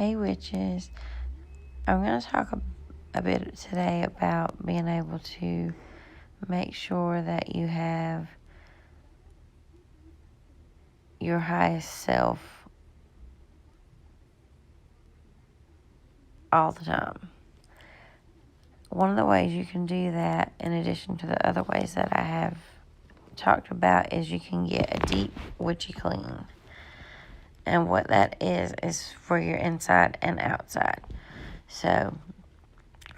Hey witches, I'm going to talk a bit today about being able to make sure that you have your highest self all the time. One of the ways you can do that, in addition to the other ways that I have talked about, is you can get a deep witchy clean. And what that is for your inside and outside. So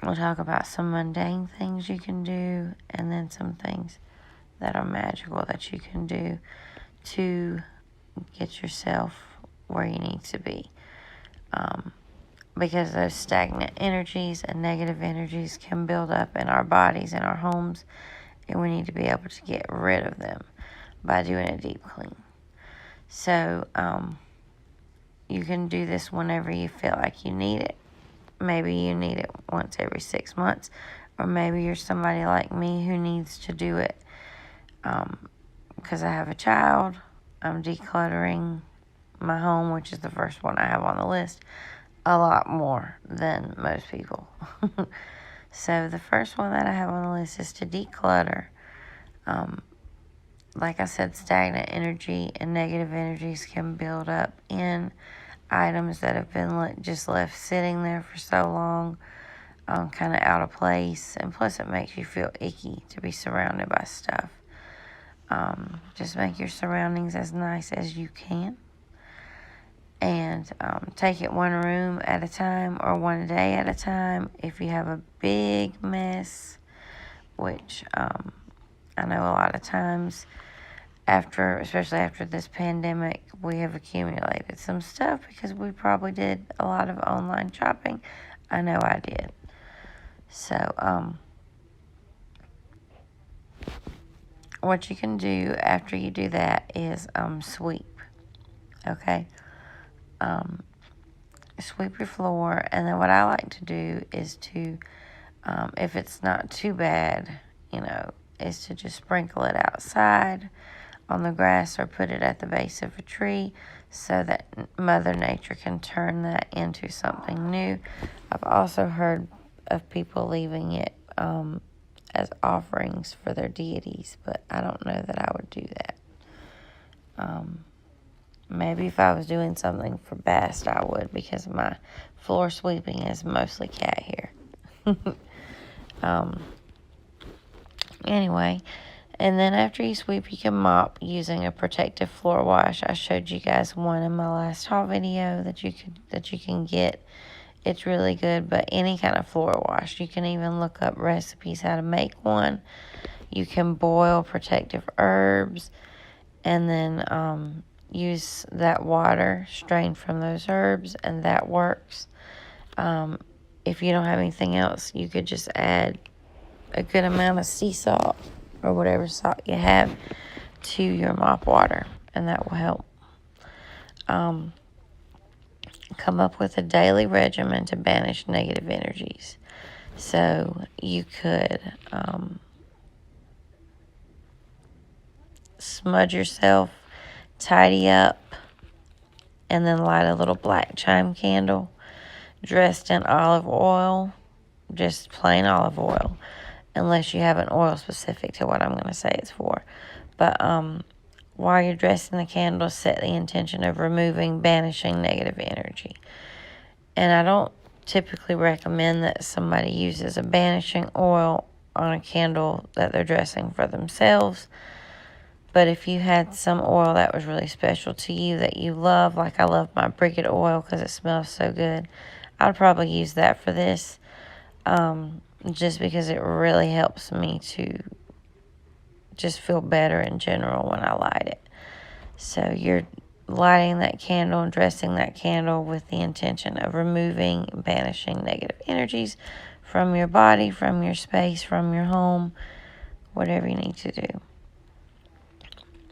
we'll talk about some mundane things you can do, and then some things that are magical that you can do to get yourself where you need to be. Because those stagnant energies and negative energies can build up in our bodies and our homes, and we need to be able to get rid of them by doing a deep clean. So you can do this whenever you feel like you need it. Maybe you need it once every 6 months, or maybe you're somebody like me who needs to do it because I have a child. I'm decluttering my home, which is the first one I have on the list, a lot more than most people. So the first one that I have on the list is to declutter. Like I said, stagnant energy and negative energies can build up in items that have been just left sitting there for so long, kind of out of place. And plus it makes you feel icky to be surrounded by stuff. Just make your surroundings as nice as you can. And take it one room at a time or one day at a time. If you have a big mess, which I know a lot of times, especially after this pandemic, we have accumulated some stuff because we probably did a lot of online shopping. I know I did. So what you can do after you do that is sweep. Okay? Sweep your floor, and then what I like to do is to, if it's not too bad, is to just sprinkle it outside on the grass or put it at the base of a tree so that Mother Nature can turn that into something new. I've also heard of people leaving it as offerings for their deities, but I don't know that I would do that. Maybe if I was doing something for Bast, I would, because my floor sweeping is mostly cat hair. Anyway, and then after you sweep, you can mop using a protective floor wash. I showed you guys one in my last haul video that you can get. It's really good, but any kind of floor wash. You can even look up recipes how to make one. You can boil protective herbs, and then use that water strained from those herbs, and that works. If you don't have anything else, you could just add a good amount of sea salt or whatever salt you have to your mop water, and that will help. Come up with a daily regimen to banish negative energies. So you could smudge yourself, tidy up, and then light a little black chime candle dressed in olive oil, just plain olive oil, unless you have an oil specific to what I'm going to say it's for. But while you're dressing the candle, set the intention of removing, banishing negative energy. And I don't typically recommend that somebody uses a banishing oil on a candle that they're dressing for themselves. But if you had some oil that was really special to you that you love, like I love my Briquette oil because it smells so good, I'd probably use that for this, just because it really helps me to just feel better in general when I light it. So you're lighting that candle and dressing that candle with the intention of removing, banishing negative energies from your body, from your space, from your home, whatever you need to do.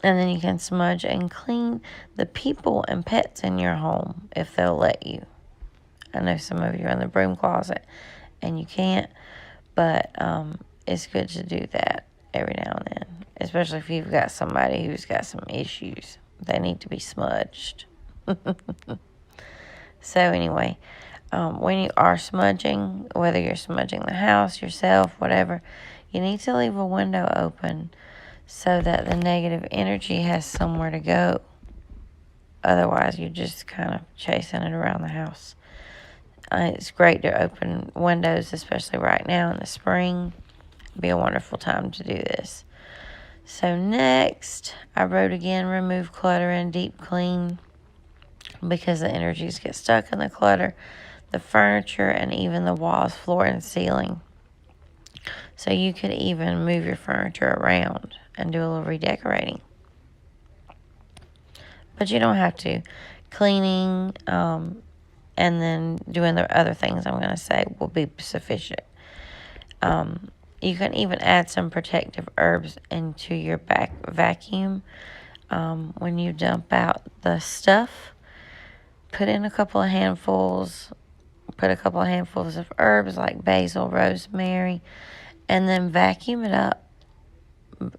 And then you can smudge and clean the people and pets in your home if they'll let you. I know some of you are in the broom closet and you can't, but it's good to do that every now and then, especially if you've got somebody who's got some issues. They need to be smudged. So anyway, when you are smudging, whether you're smudging the house, yourself, whatever, you need to leave a window open so that the negative energy has somewhere to go. Otherwise, you're just kind of chasing it around the house. It's great to open windows, especially right now in the spring. It'd be a wonderful time to do this. So next, I wrote again, remove clutter and deep clean, because the energies get stuck in the clutter, the furniture, and even the walls, floor, and ceiling. So you could even move your furniture around and do a little redecorating. But you don't have to. Cleaning and then doing the other things I'm going to say will be sufficient. You can even add some protective herbs into your vacuum. When you dump out the stuff, put in a couple of handfuls. Put a couple of handfuls of herbs like basil, rosemary, and then vacuum it up.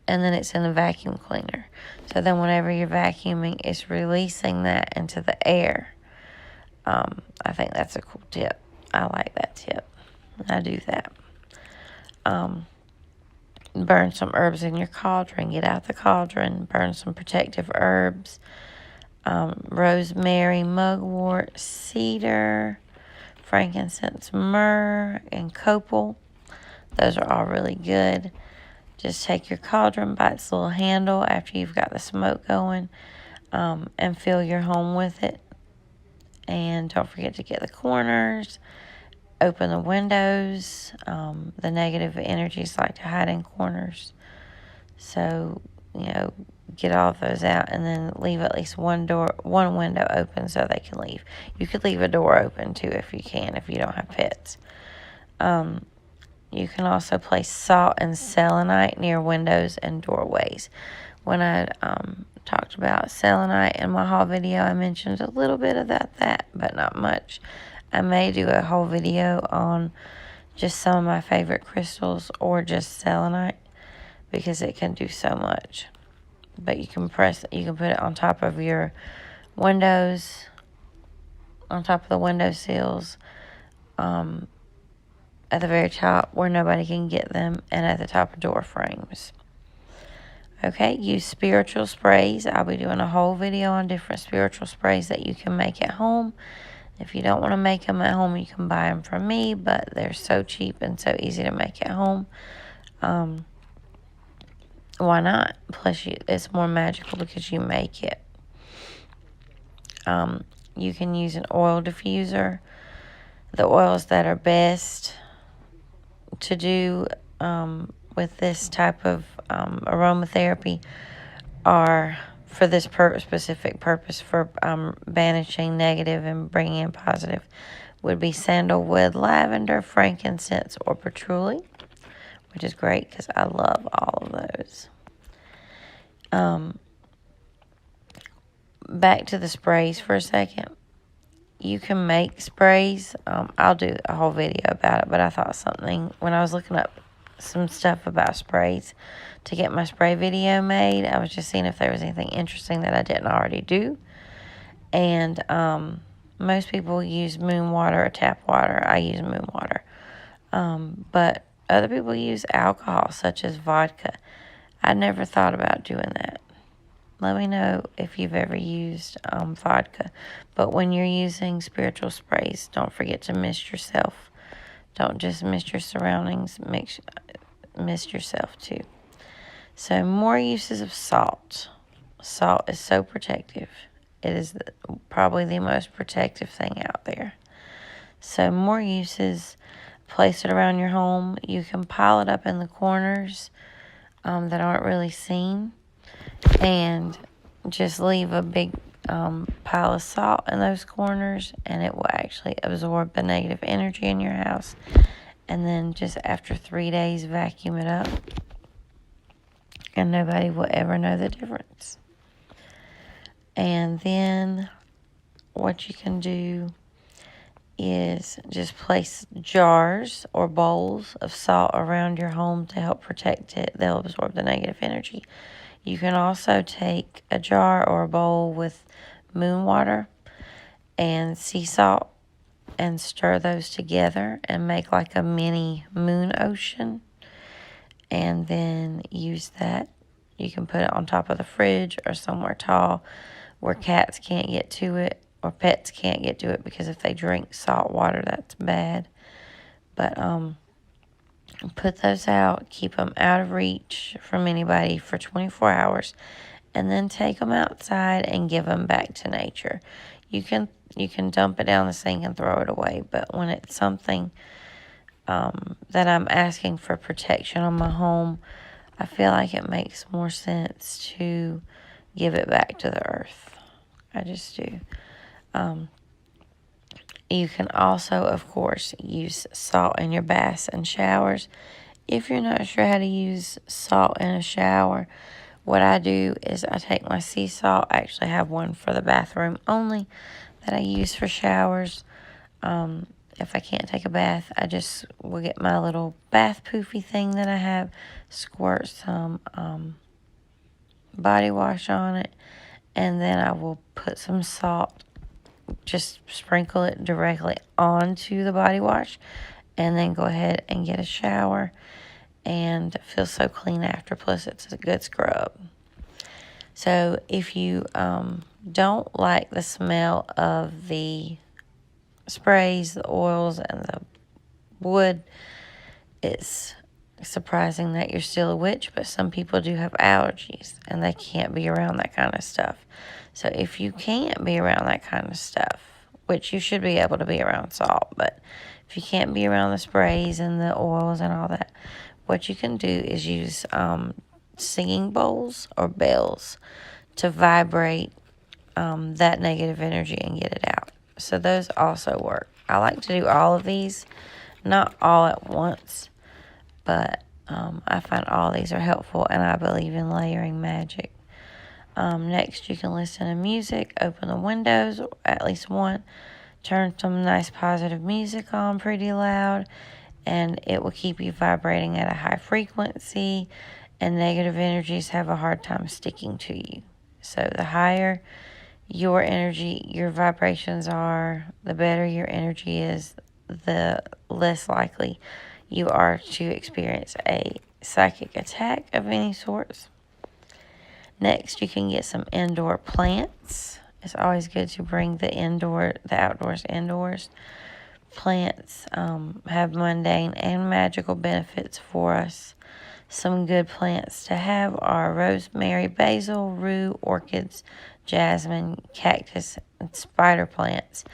And then it's in the vacuum cleaner. So then whenever you're vacuuming, it's releasing that into the air. I think that's a cool tip. I like that tip. I do that. Burn some herbs in your cauldron. Get out the cauldron. Burn some protective herbs. Rosemary, mugwort, cedar, frankincense, myrrh, and copal. Those are all really good. Just take your cauldron by its little handle after you've got the smoke going, and fill your home with it. And don't forget to get the corners. Open the windows. The negative energies like to hide in corners. So, get all of those out, and then leave at least one window open so they can leave. You could leave a door open too if you can, if you don't have pets. You can also place salt and selenite near windows and doorways. When I talked about selenite in my haul video, I mentioned a little bit about that, but not much. I may do a whole video on just some of my favorite crystals or just selenite, because it can do so much. But you can put it on top of your windows, on top of the window sills, at the very top where nobody can get them, and at the top of door frames. Okay, use spiritual sprays. I'll be doing a whole video on different spiritual sprays that you can make at home. If you don't want to make them at home, you can buy them from me, but they're so cheap and so easy to make at home. Why not? Plus, it's more magical because you make it. You can use an oil diffuser. The oils that are best to do with this type of aromatherapy are, for this specific purpose, for banishing negative and bringing in positive, would be sandalwood, lavender, frankincense, or patchouli, which is great because I love all of those. Back to the sprays for a second. You can make sprays. I'll do a whole video about it, but I thought when I was looking up some stuff about sprays to get my spray video made, I was just seeing if there was anything interesting that I didn't already do. And most people use moon water or tap water. I use moon water. But other people use alcohol, such as vodka. I never thought about doing that. Let me know if you've ever used vodka. But when you're using spiritual sprays, don't forget to mist yourself. Don't just mist your surroundings. Mist yourself too. So more uses of salt. Salt is so protective. It is probably the most protective thing out there. So more uses. Place it around your home. You can pile it up in the corners that aren't really seen. And just leave a big pile of salt in those corners, and it will actually absorb the negative energy in your house. And then just after 3 days, vacuum it up, and nobody will ever know the difference. And then what you can do is just place jars or bowls of salt around your home to help protect it. They'll absorb the negative energy. You can also take a jar or a bowl with moon water and sea salt and stir those together and make like a mini moon ocean. And then use that. You can put it on top of the fridge or somewhere tall where cats can't get to it or pets can't get to it, because if they drink salt water, that's bad. But put those out, keep them out of reach from anybody for 24 hours, and then take them outside and give them back to nature. You can dump it down the sink and throw it away, but when it's something that I'm asking for protection on my home, I feel like it makes more sense to give it back to the earth. I just do. You can also, of course, use salt in your baths and showers. If you're not sure how to use salt in a shower, what I do is I take my sea salt. I actually have one for the bathroom only that I use for showers. If I can't take a bath, I just will get my little bath poofy thing that I have, squirt some body wash on it, and then I will put some salt, just sprinkle it directly onto the body wash, and then go ahead and get a shower, and it feels so clean after, plus it's a good scrub. So if you don't like the smell of the sprays, the oils, and the wood, it's surprising that you're still a witch, but some people do have allergies and they can't be around that kind of stuff. So if you can't be around that kind of stuff, which you should be able to be around salt, but if you can't be around the sprays and the oils and all that, what you can do is use singing bowls or bells to vibrate that negative energy and get it out. So those also work. I like to do all of these, not all at once, but I find all these are helpful, and I believe in layering magic. Next, you can listen to music, open the windows, at least one, turn some nice positive music on pretty loud, and it will keep you vibrating at a high frequency, and negative energies have a hard time sticking to you. So the higher your energy, your vibrations are, the better your energy is, the less likely you are to experience a psychic attack of any sorts. Next, you can get some indoor plants. It's always good to bring the outdoors indoors. Plants have mundane and magical benefits for us. Some good plants to have are rosemary, basil, rue, orchids, jasmine, cactus, and spider plants,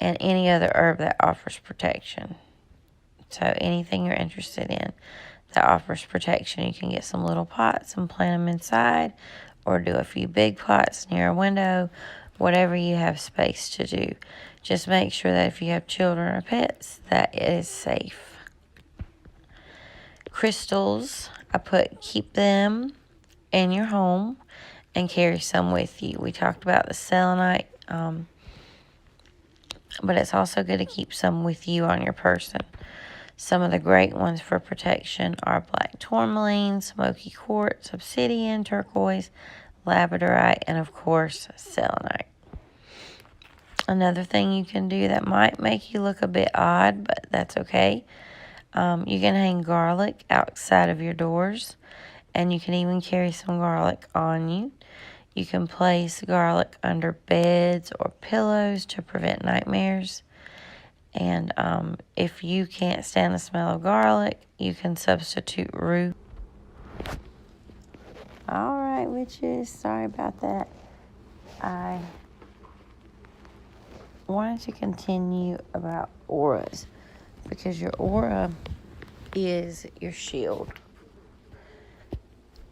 and any other herb that offers protection. So anything you're interested in that offers protection, you can get some little pots and plant them inside, or do a few big pots near a window, whatever you have space to do. Just make sure that if you have children or pets, that it is safe. Crystals, keep them in your home and carry some with you. We talked about the selenite, but it's also good to keep some with you on your person. Some of the great ones for protection are black tourmaline, smoky quartz, obsidian, turquoise, labradorite, and of course, selenite. Another thing you can do that might make you look a bit odd, but that's okay. You can hang garlic outside of your doors, and you can even carry some garlic on you. You can place garlic under beds or pillows to prevent nightmares. And if you can't stand the smell of garlic, you can substitute rue. All right, witches, sorry about that. I wanted to continue about auras, because your aura is your shield.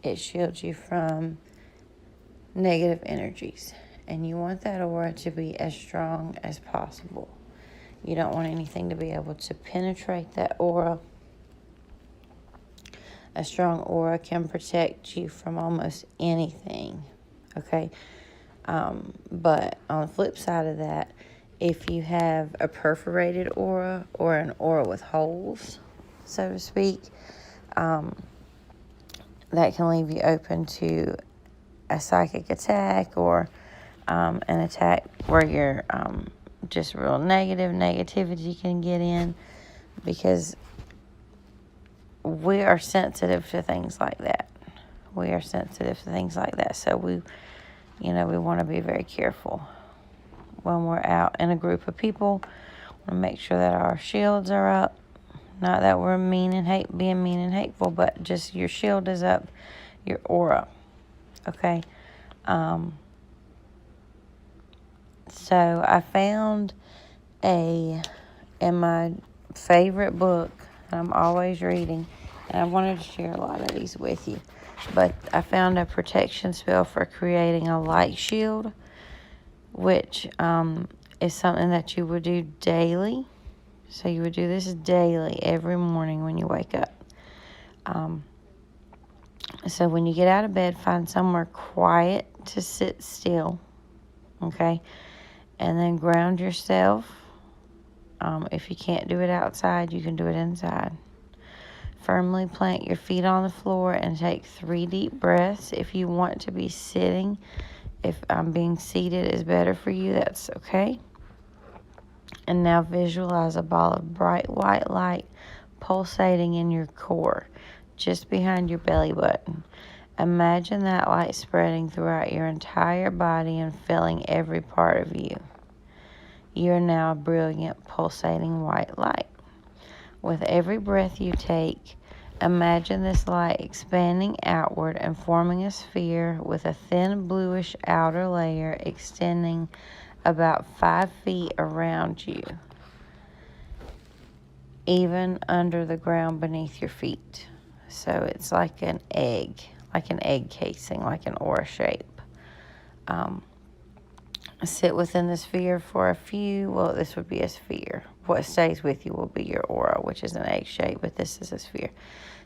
It shields you from negative energies, and you want that aura to be as strong as possible. You don't want anything to be able to penetrate that aura. A strong aura can protect you from almost anything, okay? But on the flip side of that, if you have a perforated aura or an aura with holes, so to speak, that can leave you open to a psychic attack or an attack where you're just real negativity can get in, because we are sensitive to things like that. We are sensitive to things like that. So we want to be very careful when we're out in a group of people. We want to make sure that our shields are up. Not that we're being mean and hateful, but just your shield is up, your aura. Okay? So I found in my favorite book, I'm always reading, and I wanted to share a lot of these with you, but I found a protection spell for creating a light shield, which is something that you would do daily. So you would do this daily, every morning when you wake up. So when you get out of bed, find somewhere quiet to sit still, okay? And then ground yourself. If you can't do it outside, you can do it inside. Firmly plant your feet on the floor and take 3 deep breaths. If you want to be sitting, if being seated is better for you, that's okay. And now visualize a ball of bright white light pulsating in your core, just behind your belly button. Imagine that light spreading throughout your entire body and filling every part of you. You are now a brilliant, pulsating white light. With every breath you take, imagine this light expanding outward and forming a sphere with a thin bluish outer layer extending about 5 feet around you, even under the ground beneath your feet. So it's like an egg casing, like an aura shape. Sit within the sphere for this would be a sphere. What stays with you will be your aura, which is an egg shape, but this is a sphere.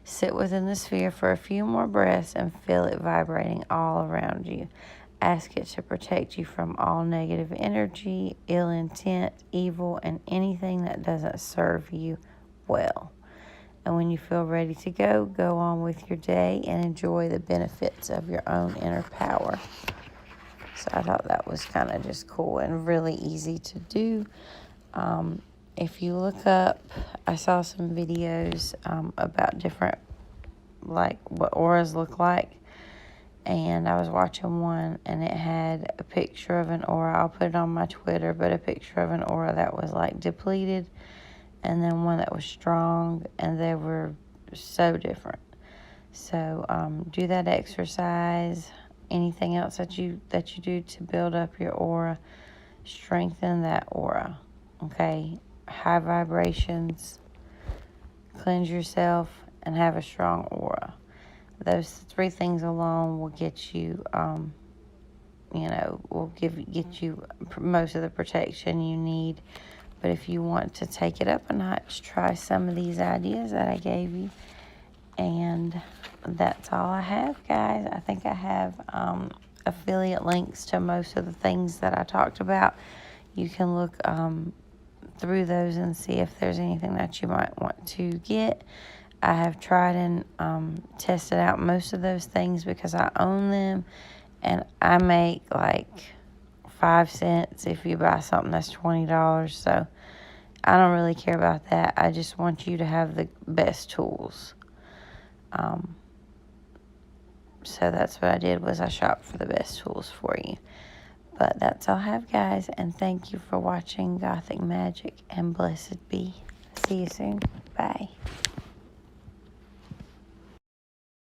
Sit within the sphere for a few more breaths and feel it vibrating all around you. Ask it to protect you from all negative energy, ill intent, evil, and anything that doesn't serve you well. And when you feel ready to go on with your day and enjoy the benefits of your own inner power. So I thought that was kind of just cool and really easy to do. If you look up, I saw some videos about different, like what auras look like. And I was watching one, and it had a picture of an aura. I'll put it on my Twitter, but a picture of an aura that was like depleted, and then one that was strong, and they were so different. So do that exercise. Anything else that you do to build up your aura, strengthen that aura. Okay, high vibrations, cleanse yourself, and have a strong aura. Those 3 things alone will get you, get you most of the protection you need. But if you want to take it up a notch, try some of these ideas that I gave you. And that's all I have, guys. I think I have affiliate links to most of the things that I talked about. You can look through those and see if there's anything that you might want to get. I have tried and tested out most of those things because I own them, and I make like 5 cents if you buy something that's $20. So I don't really care about that. I just want you to have the best tools. So that's what I did, was I shopped for the best tools for you. But that's all I have, guys, and thank you for watching Gothic Magic, and blessed be. See you soon. Bye.